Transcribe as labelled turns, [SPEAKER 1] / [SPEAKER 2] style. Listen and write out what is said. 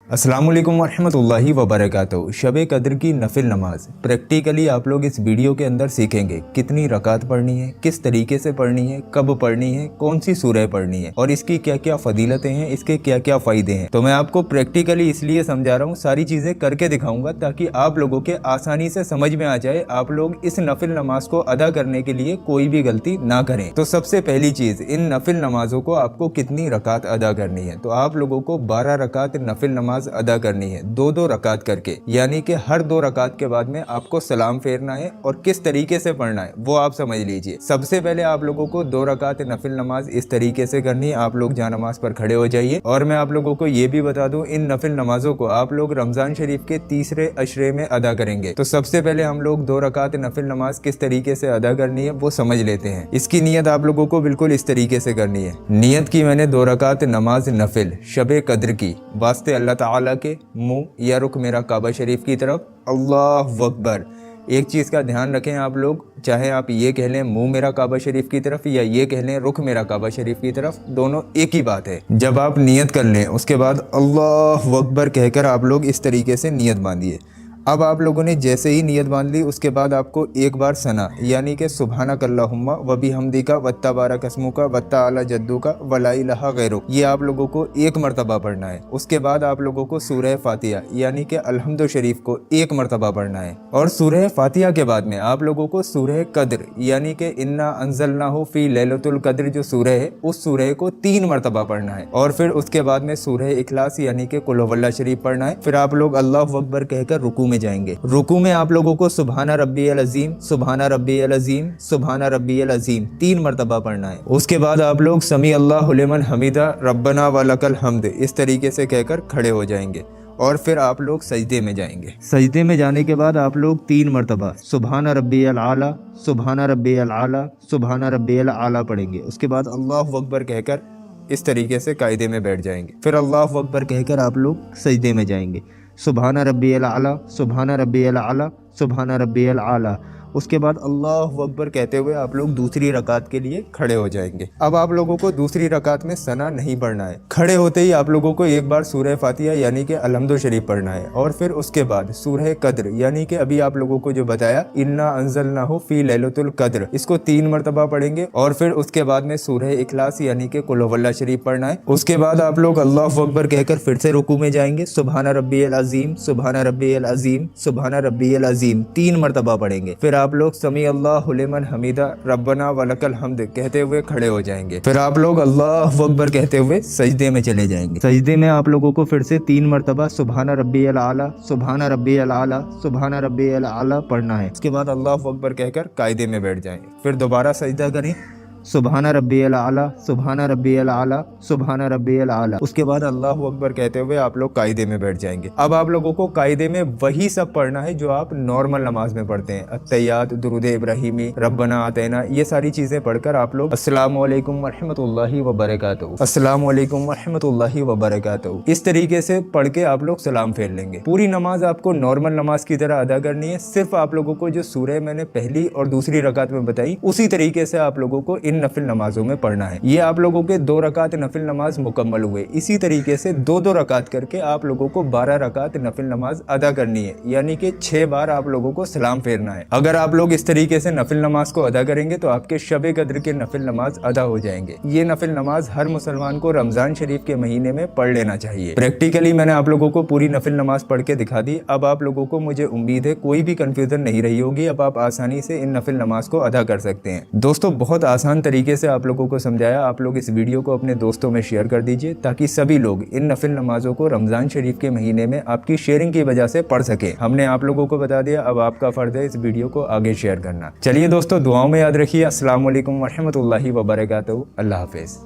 [SPEAKER 1] अस्सलामुअलैकुम वरहमतुल्लाहि वबरकातुहू। शब कद्र की नफिल नमाज प्रैक्टिकली आप लोग इस वीडियो के अंदर सीखेंगे कितनी रकात पढ़नी है, किस तरीके से पढ़नी है, कब पढ़नी है, कौन सी सूरह पढ़नी है और इसकी क्या क्या फजीलतें हैं, इसके क्या क्या फ़ायदे हैं। तो मैं आपको प्रैक्टिकली इसलिए समझा रहा हूँ, सारी चीज़ें करके दिखाऊंगा ताकि आप लोगों के आसानी से समझ में आ जाए, आप लोग इस नफिल नमाज को अदा करने के लिए कोई भी गलती ना करें। तो सबसे पहली चीज़, इन नफिल नमाजों को आपको कितनी रकात अदा करनी है। तो आप लोगों को 12 रकात नफिल नमाज अदा करनी है, दो दो रकात करके, यानी कि हर 2 रकात के बाद में आपको सलाम फेरना है। और किस तरीके से पढ़ना है वो आप समझ लीजिए। सबसे पहले आप लोगों को 2 रकात नफिल नमाज इस तरीके से करनी है। आप लोग जा नमाज पर खड़े हो जाइए। और मैं आप लोगों को ये भी बता दूं, इन नफिल नमाजों को आप लोग रमजान शरीफ के तीसरे अशरे में अदा करेंगे। तो सबसे पहले हम लोग 2 रकात नफिल नमाज किस तरीके से अदा करनी है वो समझ लेते हैं। इसकी नियत आप लोगों को बिल्कुल इस तरीके से करनी है। नियत की मैंने 2 रकात नमाज नफिल शब कद्र की, वास्ते अल्लाह ताला के मुंह या रुख मेरा काबा शरीफ की तरफ, अल्लाह अकबर। एक चीज़ का ध्यान रखें आप लोग, चाहे आप ये कह लें मुंह मेरा काबा शरीफ की तरफ या ये कह लें रुख मेरा काबा शरीफ की तरफ, दोनों एक ही बात है। जब आप नियत कर लें उसके बाद अल्लाह अकबर कहकर आप लोग इस तरीके से नियत बांधिए। अब आप लोगों ने जैसे ही नियत बांध ली उसके बाद आपको एक बार सना यानी कि सुबहानक अल्लाहुम्मा व बिहम्दिका वत्तबारक अस्मुका वत्तआला जद्दुका वला इलाहा गैरुक, ये आप लोगों को 1 मरतबा पढ़ना है। उसके बाद आप लोगों को सूरह फातिहा यानी कि अल्हम्दु शरीफ को 1 मरतबा पढ़ना है। और सूरह फातिहा के बाद में आप लोगों को सूरह कद्र यानी कि इन्ना अंज़लनाहु फी लैलतुल कद्र जो सूरह है उस सूरह को 3 मरतबा पढ़ना है। और फिर उसके बाद में सूरह इखलास यानी कि कुल हुवल्लाह शरीफ पढ़ना है। फिर आप लोग अल्लाहु अकबर कहकर रुकू में जाएंगे। रुकू में आप लोगों को सुबहाना रब्बियल अज़ीम, सुबहाना रब्बियल अज़ीम, सुबहाना रब्बियल अज़ीम 3 मरतबा पढ़ना है। उसके बाद आप लोग समी अल्लाहु लिमन हमीदा रब्बना वलकल हम्द इस तरीके से कहकर खड़े हो जाएंगे। और फिर आप लोग सजदे में जाएंगे। सजदे में जाने के बाद आप लोग 3 मरतबा सुबहाना रब्बियल आला, सुबहाना रब्बियल आला, सुबहाना रब्बियल आला पढ़ेंगे। उसके बाद अल्लाहु अकबर कहकर इस तरीके से कायदे में बैठ जाएंगे। फिर अल्लाहु अकबर कहकर आप लोग सजदे में जाएंगे। सुबहाना रब्बियल आला, सुबहाना रब्बियल आला, सुबहाना रब्बियल आला। उसके बाद अल्लाहु अकबर कहते हुए आप लोग दूसरी रकात के लिए खड़े हो जाएंगे। अब आप लोगों को दूसरी रकात में सना नहीं पढ़ना है। खड़े होते ही आप लोगों को एक बार सूरह फातिहा यानी कि अल्हम्दु शरीफ पढ़ना है। और फिर उसके बाद सूरह कद्र यानी कि अभी आप लोगों को जो बताया इन्ना अंज़लनाहु फी लैलतुल कद्र, इसको 3 मरतबा पढ़ेंगे। और फिर उसके बाद में सूरह इखलास यानी कि कुल हुवल्लाह शरीफ पढ़ना है। उसके बाद आप लोग अल्लाहु अकबर कहकर फिर से रुकू में जाएंगे। सुबहाना रब्बियल अज़ीम, सुबहाना रब्बियल अज़ीम, सुबहाना रब्बियल अज़ीम 3 मरतबा पढ़ेंगे। फिर आप लोग समी अल्लाहु लिमन हमीदा रब्बना वलकल हम्द कहते हुए खड़े हो जाएंगे। फिर आप लोग अल्लाहु अकबर कहते हुए सजदे में चले जाएंगे। सजदे में आप लोगों को फिर से 3 मरतबा सुबहाना रब्बियल आला, सुबहाना रब्बियल आला, सुबहाना रब्बियल आला पढ़ना है। उसके बाद अल्लाहु अकबर कहकर कायदे में बैठ जाएंगे। फिर दोबारा सजदा करें, सुबहाना रब्बियल आला, सुबहाना रब्बियल आला, सुबहाना रब्बियल आला। उसके बाद अल्लाहु अकबर कहते हुए आप लोग कायदे में बैठ जाएंगे। अब आप लोगों को कायदे में वही सब पढ़ना है जो आप नॉर्मल नमाज में पढ़ते हैं। अत्तहियात, दुरूद इब्राहिमी, रब्बना आतैना, ये सारी चीजें पढ़कर आप लोग अस्सलामु अलैकुम वरहमतुल्लाहि वबरकातुहू, अस्सलामु अलैकुम वरहमतुल्लाहि वबरकातुहू इस तरीके से पढ़ के आप लोग सलाम फेर लेंगे। पूरी नमाज आपको नॉर्मल नमाज की तरह अदा करनी है। सिर्फ आप लोगों को जो सूरह मैंने पहली और दूसरी रकात में बताई उसी तरीके से आप लोगों को इन नफिल नमाजों में पढ़ना है। ये आप लोगों के 2 रकात नफिल नमाज मुकम्मल हुए। इसी तरीके से 2-2 रकात करके आप लोगों को 12 रकात नफिल नमाज अदा करनी है, यानी कि 6 बार आप लोगों को सलाम फेरना है। अगर आप लोग इस तरीके से नफिल नमाज को अदा करेंगे तो आपके शब कद्र के नफिल नमाज अदा हो जाएंगे। ये नफिल नमाज हर मुसलमान को रमजान शरीफ के महीने में पढ़ लेना चाहिए। प्रैक्टिकली मैंने आप लोगों को पूरी नफिल नमाज पढ़ के दिखा दी। अब आप लोगों को मुझे उम्मीद है कोई भी कंफ्यूजन नहीं रही होगी। अब आप आसानी से इन नफिल नमाज को अदा कर सकते हैं। दोस्तों, बहुत आसान तरीके से आप लोगों को समझाया। आप लोग इस वीडियो को अपने दोस्तों में शेयर कर दीजिए ताकि सभी लोग इन नफिल नमाजों को रमजान शरीफ के महीने में आपकी शेयरिंग की वजह से पढ़ सके। हमने आप लोगों को बता दिया, अब आपका फर्ज है इस वीडियो को आगे शेयर करना। चलिए दोस्तों, दुआओं में याद रखिए। अस्सलामु अलैकुम वरहमतुल्लाहि वबरकातुहू। अल्लाह हाफिज।